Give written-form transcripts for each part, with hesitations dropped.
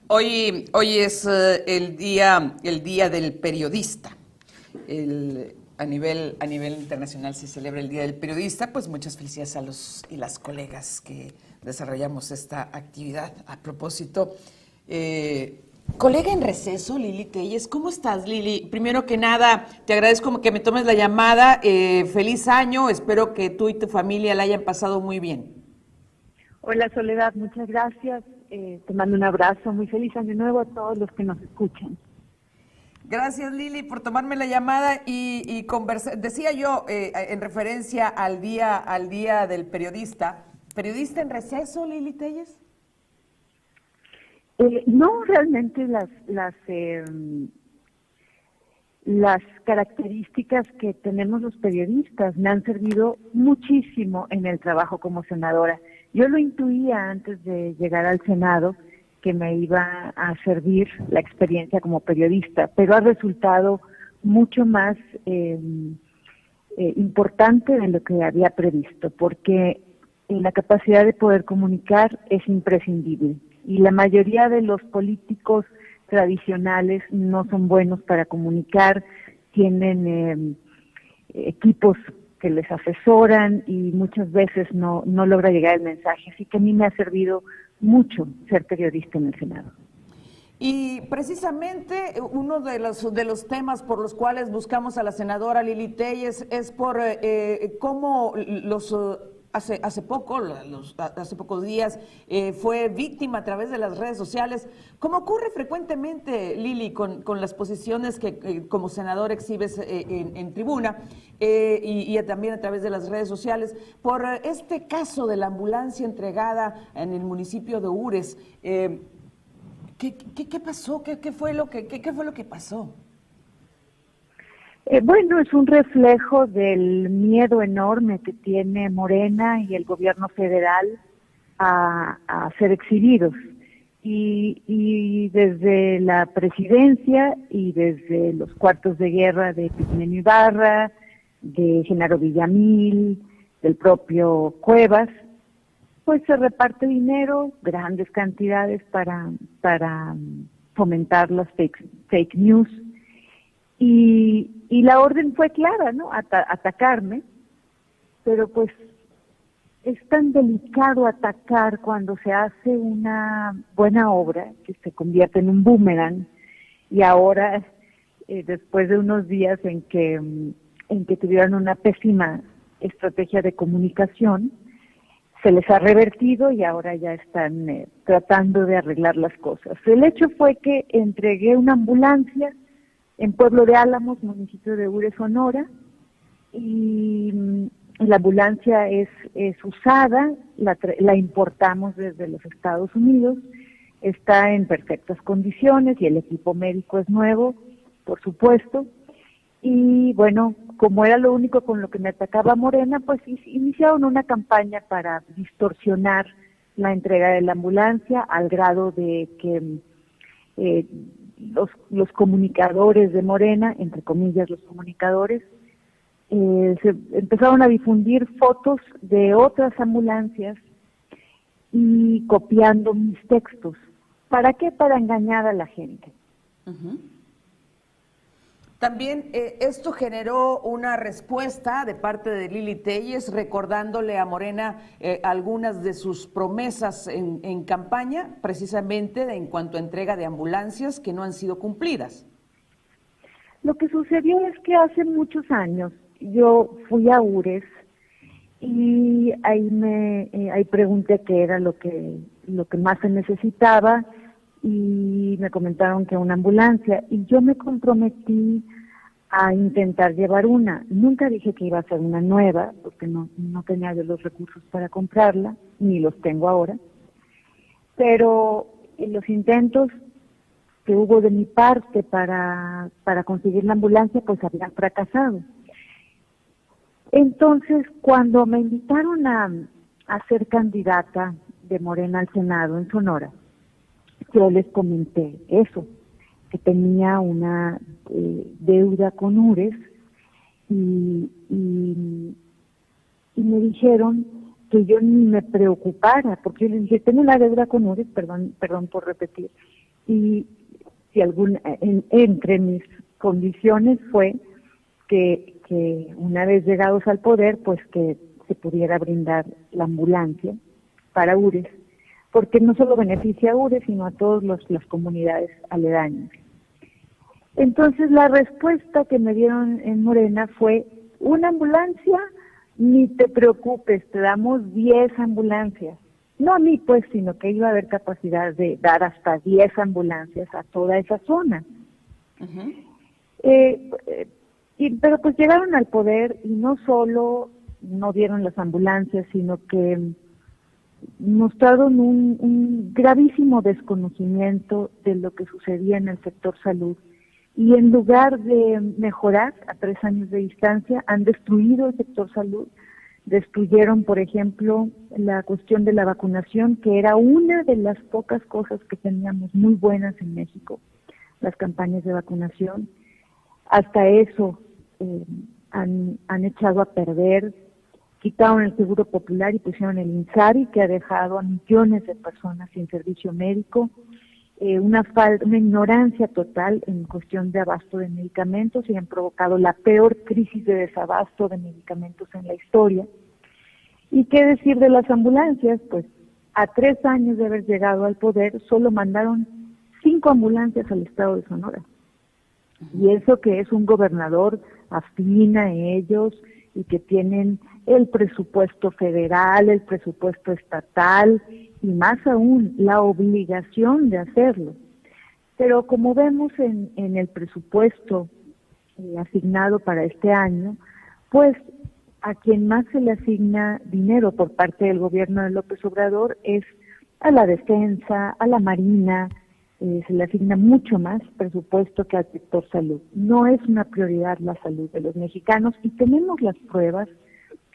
Hoy es el día del periodista. A nivel internacional se celebra el Día del Periodista, pues muchas felicidades a los y las colegas que desarrollamos esta actividad. A propósito, colega en receso, Lili Telles, ¿cómo estás, Lili? Primero que nada, te agradezco que me tomes la llamada. Feliz año, espero que tú y tu familia la hayan pasado muy bien. Hola Soledad, muchas gracias. Te mando un abrazo, muy feliz año nuevo a todos los que nos escuchan. Gracias, Lili, por tomarme la llamada y conversar. Decía yo, en referencia al día del periodista, ¿periodista en receso, Lili Telles? No, realmente las características que tenemos los periodistas me han servido muchísimo en el trabajo como senadora. Yo lo intuía antes de llegar al Senado que me iba a servir la experiencia como periodista, pero ha resultado mucho más importante de lo que había previsto, porque la capacidad de poder comunicar es imprescindible y la mayoría de los políticos tradicionales no son buenos para comunicar, tienen equipos que les asesoran y muchas veces no logra llegar el mensaje, así que a mí me ha servido mucho ser periodista en el Senado. Y precisamente uno de los temas por los cuales buscamos a la senadora Lili Telles es por cómo hace pocos días fue víctima a través de las redes sociales, como ocurre frecuentemente, Lili, con las posiciones que como senador exhibes en tribuna y también a través de las redes sociales, por este caso de la ambulancia entregada en el municipio de Ures. ¿Qué pasó? ¿Qué fue lo que pasó? Bueno, es un reflejo del miedo enorme que tiene Morena y el gobierno federal a ser exhibidos. Y desde la presidencia y desde los cuartos de guerra de Pigmenio Ibarra, de Genaro Villamil, del propio Cuevas, pues se reparte dinero, grandes cantidades para fomentar las fake news. Y la orden fue clara, ¿no? Atacarme, pero pues es tan delicado atacar cuando se hace una buena obra que se convierte en un boomerang y ahora, después de unos días en que tuvieron una pésima estrategia de comunicación, se les ha revertido y ahora ya están tratando de arreglar las cosas. El hecho fue que entregué una ambulancia en Pueblo de Álamos, municipio de Ures, Sonora, y la ambulancia es usada, la importamos desde los Estados Unidos, está en perfectas condiciones y el equipo médico es nuevo, por supuesto, y bueno, como era lo único con lo que me atacaba Morena, pues iniciaron una campaña para distorsionar la entrega de la ambulancia al grado de que los comunicadores de Morena, entre comillas los comunicadores, se empezaron a difundir fotos de otras ambulancias y copiando mis textos. ¿Para qué? Para engañar a la gente. Uh-huh. También esto generó una respuesta de parte de Lili Telles, recordándole a Morena algunas de sus promesas en campaña, precisamente en cuanto a entrega de ambulancias que no han sido cumplidas. Lo que sucedió es que hace muchos años yo fui a Ures y ahí pregunté qué era lo que más se necesitaba y me comentaron que una ambulancia y yo me comprometí a intentar llevar una. Nunca dije que iba a ser una nueva porque no tenía yo los recursos para comprarla, ni los tengo ahora, pero en los intentos que hubo de mi parte para conseguir la ambulancia pues habían fracasado. Entonces, cuando me invitaron a ser candidata de Morena al Senado en Sonora, yo les comenté eso, que tenía una deuda con Ures y me dijeron que yo ni me preocupara, porque yo les dije, tengo una deuda con Ures, perdón por repetir, y si entre mis condiciones fue que una vez llegados al poder, pues que se pudiera brindar la ambulancia para URES, porque no solo beneficia a URES, sino a todas las comunidades aledañas. Entonces la respuesta que me dieron en Morena fue: una ambulancia, ni te preocupes, te damos 10 ambulancias. No a mí, pues, sino que iba a haber capacidad de dar hasta 10 ambulancias a toda esa zona. Pero pues llegaron al poder y no solo no dieron las ambulancias, sino que mostraron un gravísimo desconocimiento de lo que sucedía en el sector salud. Y en lugar de mejorar a 3 años de distancia, han destruido el sector salud. Destruyeron, por ejemplo, la cuestión de la vacunación, que era una de las pocas cosas que teníamos muy buenas en México, las campañas de vacunación. Hasta eso han echado a perder. Quitaron el Seguro Popular y pusieron el INSABI, que ha dejado a millones de personas sin servicio médico. Una ignorancia total en cuestión de abasto de medicamentos, y han provocado la peor crisis de desabasto de medicamentos en la historia. ¿Y qué decir de las ambulancias? Pues a 3 años de haber llegado al poder, solo mandaron 5 ambulancias al estado de Sonora. Y eso que es un gobernador afín a ellos y que tienen el presupuesto federal, el presupuesto estatal y más aún la obligación de hacerlo. Pero como vemos en el presupuesto asignado para este año, pues a quien más se le asigna dinero por parte del gobierno de López Obrador es a la defensa, a la marina. Se le asigna mucho más presupuesto que al sector salud. No es una prioridad la salud de los mexicanos, y tenemos las pruebas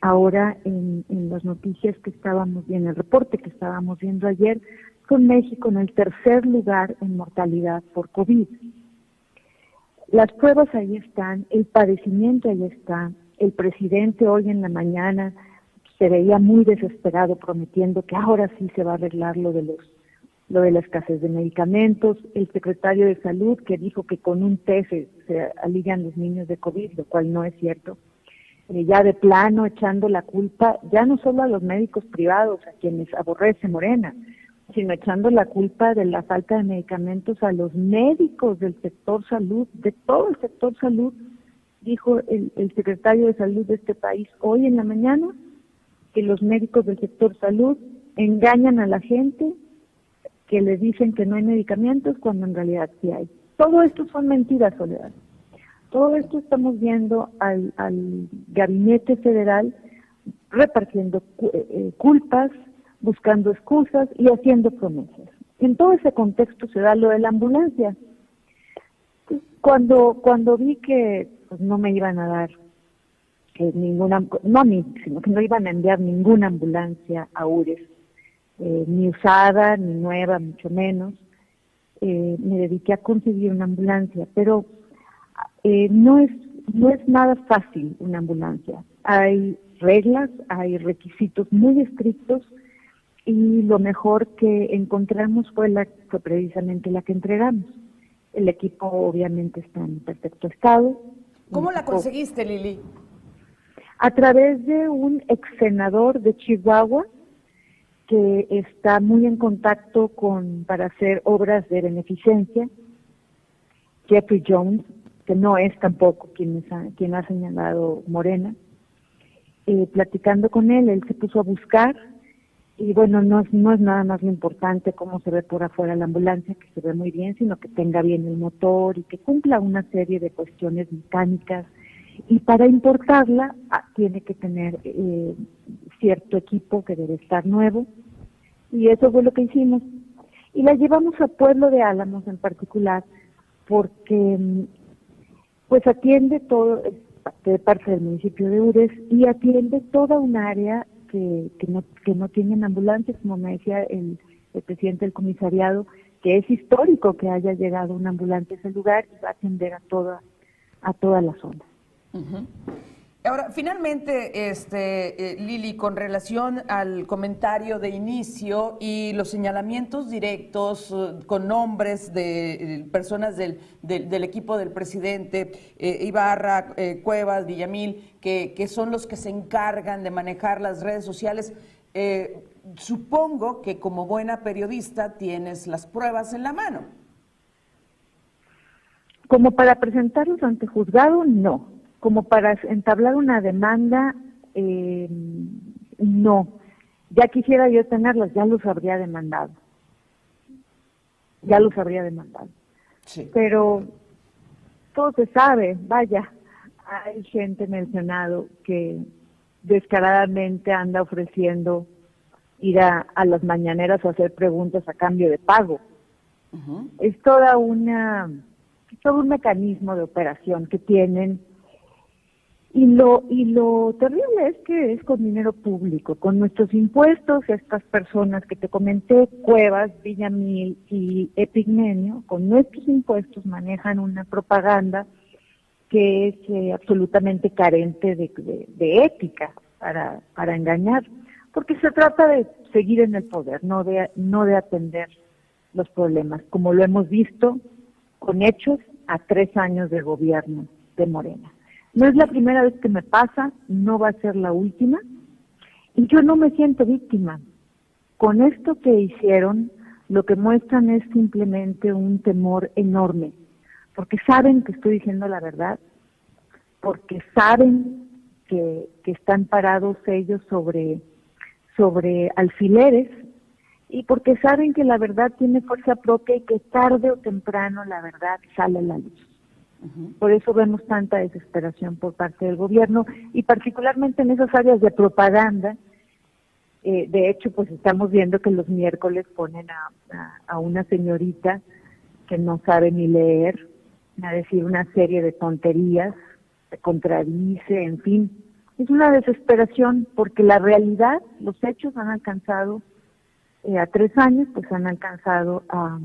ahora en las noticias que estábamos viendo, el reporte que estábamos viendo ayer, con México en el 3er lugar en mortalidad por COVID. Las pruebas ahí están, el padecimiento ahí está. El presidente hoy en la mañana se veía muy desesperado, prometiendo que ahora sí se va a arreglar lo de la escasez de medicamentos. El secretario de Salud, que dijo que con un test se alivian los niños de COVID, lo cual no es cierto. Ya de plano echando la culpa, ya no solo a los médicos privados, a quienes aborrece Morena, sino echando la culpa de la falta de medicamentos a los médicos del sector salud, de todo el sector salud. Dijo el secretario de Salud de este país hoy en la mañana que los médicos del sector salud engañan a la gente, que le dicen que no hay medicamentos cuando en realidad sí hay. Todo esto son mentiras, Soledad. Todo esto estamos viendo al gabinete federal repartiendo culpas, buscando excusas y haciendo promesas. En todo ese contexto se da lo de la ambulancia. Cuando vi que pues, no me iban a dar ninguna, no a mí, sino que no iban a enviar ninguna ambulancia a URES, ni usada, ni nueva, mucho menos, me dediqué a conseguir una ambulancia, pero no es nada fácil una ambulancia. Hay reglas, hay requisitos muy estrictos, y lo mejor que encontramos fue precisamente la que entregamos. El equipo obviamente está en perfecto estado. ¿Cómo la conseguiste, Lili? A través de un ex senador de Chihuahua que está muy en contacto para hacer obras de beneficencia, Jeffrey Jones, que no es tampoco quien ha señalado Morena. Platicando con él se puso a buscar, y bueno, no es nada más lo importante cómo se ve por afuera la ambulancia, que se ve muy bien, sino que tenga bien el motor y que cumpla una serie de cuestiones mecánicas. Y para importarla tiene que tener cierto equipo que debe estar nuevo, y eso fue lo que hicimos. Y la llevamos a Pueblo de Álamos en particular, porque pues atiende todo, de parte del municipio de URES, y atiende toda un área que no tienen ambulancias, como me decía el presidente del comisariado, que es histórico que haya llegado una ambulancia a ese lugar, y va a atender a toda la zona. Ahora, finalmente, Lili, con relación al comentario de inicio y los señalamientos directos con nombres de personas del equipo del presidente, Ibarra, Cuevas, Villamil, que son los que se encargan de manejar las redes sociales, supongo que como buena periodista tienes las pruebas en la mano. Como para presentarlos ante juzgado, no. Como para entablar una demanda, no. Ya quisiera yo tenerlas, ya los habría demandado. Ya los habría demandado. Sí. Pero todo se sabe, vaya, hay gente en el Senado que descaradamente anda ofreciendo ir a las mañaneras a hacer preguntas a cambio de pago. Uh-huh. Es todo un mecanismo de operación que tienen. Y lo terrible es que es con dinero público, con nuestros impuestos. Estas personas que te comenté, Cuevas, Villamil y Epigmenio, con nuestros impuestos manejan una propaganda que es absolutamente carente de ética para engañar, porque se trata de seguir en el poder, no de atender los problemas, como lo hemos visto con hechos a 3 años de gobierno de Morena. No es la primera vez que me pasa, no va a ser la última, y yo no me siento víctima. Con esto que hicieron, lo que muestran es simplemente un temor enorme, porque saben que estoy diciendo la verdad, porque saben que están parados ellos sobre alfileres, y porque saben que la verdad tiene fuerza propia y que tarde o temprano la verdad sale a la luz. Uh-huh. Por eso vemos tanta desesperación por parte del gobierno y particularmente en esas áreas de propaganda. De hecho, pues estamos viendo que los miércoles ponen a una señorita que no sabe ni leer a decir una serie de tonterías, se contradice, en fin. Es una desesperación porque la realidad, los hechos han alcanzado, a 3 años, pues han alcanzado a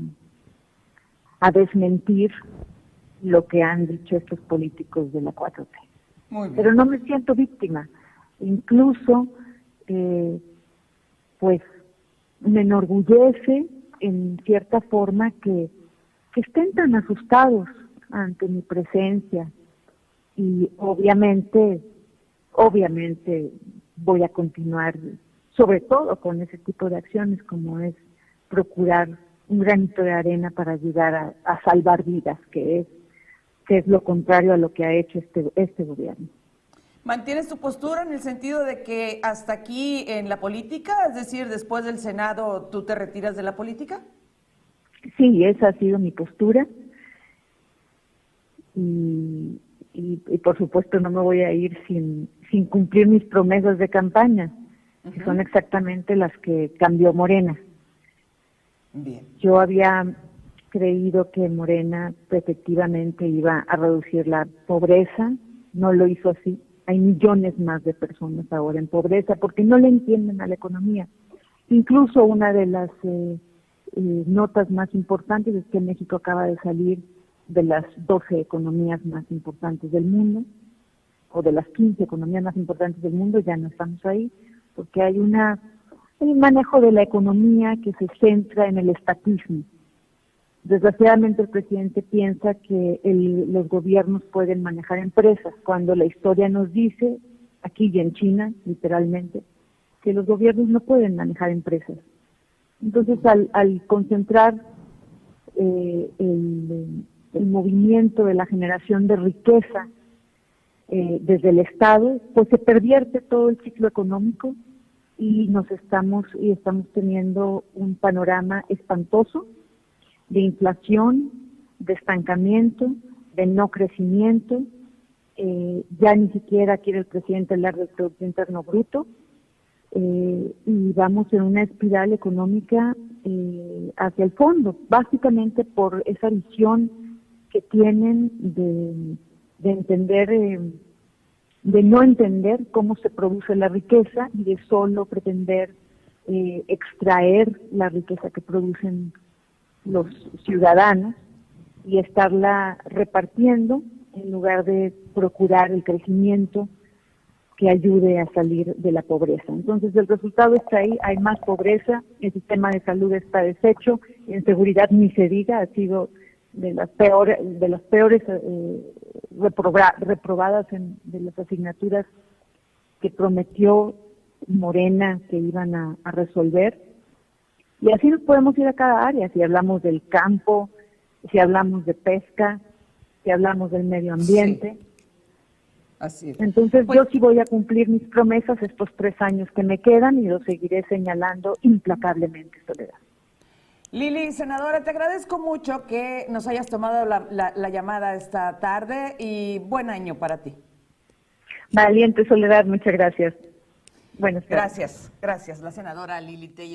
desmentir lo que han dicho estos políticos de la 4T. Muy bien. Pero no me siento víctima. Incluso, pues, me enorgullece en cierta forma que estén tan asustados ante mi presencia. Y obviamente voy a continuar, sobre todo con ese tipo de acciones, como es procurar un granito de arena para ayudar a salvar vidas, que es lo contrario a lo que ha hecho este gobierno. ¿Mantienes tu postura en el sentido de que hasta aquí en la política, es decir, después del Senado, tú te retiras de la política? Sí, esa ha sido mi postura. Y por supuesto no me voy a ir sin cumplir mis promesas de campaña, uh-huh, que son exactamente las que cambió Morena. Bien. Yo había creído que Morena efectivamente iba a reducir la pobreza, no lo hizo así. Hay millones más de personas ahora en pobreza porque no le entienden a la economía. Incluso una de las notas más importantes es que México acaba de salir de las 12 economías más importantes del mundo, o de las 15 economías más importantes del mundo, ya no estamos ahí, porque hay un manejo de la economía que se centra en el estatismo. Desgraciadamente el presidente piensa que los gobiernos pueden manejar empresas, cuando la historia nos dice, aquí y en China, literalmente, que los gobiernos no pueden manejar empresas. Entonces, al concentrar el movimiento de la generación de riqueza desde el Estado, pues se pervierte todo el ciclo económico y estamos teniendo un panorama espantoso de inflación, de estancamiento, de no crecimiento. Ya ni siquiera quiere el presidente hablar del Producto Interno Bruto, y vamos en una espiral económica hacia el fondo, básicamente por esa visión que tienen de entender, de no entender cómo se produce la riqueza y de solo pretender extraer la riqueza que producen los ciudadanos y estarla repartiendo en lugar de procurar el crecimiento que ayude a salir de la pobreza. Entonces el resultado está ahí, hay más pobreza, el sistema de salud está deshecho, en seguridad ni se diga, ha sido de las peores reprobadas de las asignaturas que prometió Morena que iban a resolver. Y así nos podemos ir a cada área, si hablamos del campo, si hablamos de pesca, si hablamos del medio ambiente. Sí. Así es. Entonces Pues, yo sí voy a cumplir mis promesas estos 3 años que me quedan y lo seguiré señalando implacablemente, Soledad. Lili, senadora, te agradezco mucho que nos hayas tomado la llamada esta tarde y buen año para ti. Valiente, Soledad, muchas gracias. Buenas tardes. Gracias, la senadora Lili Telles.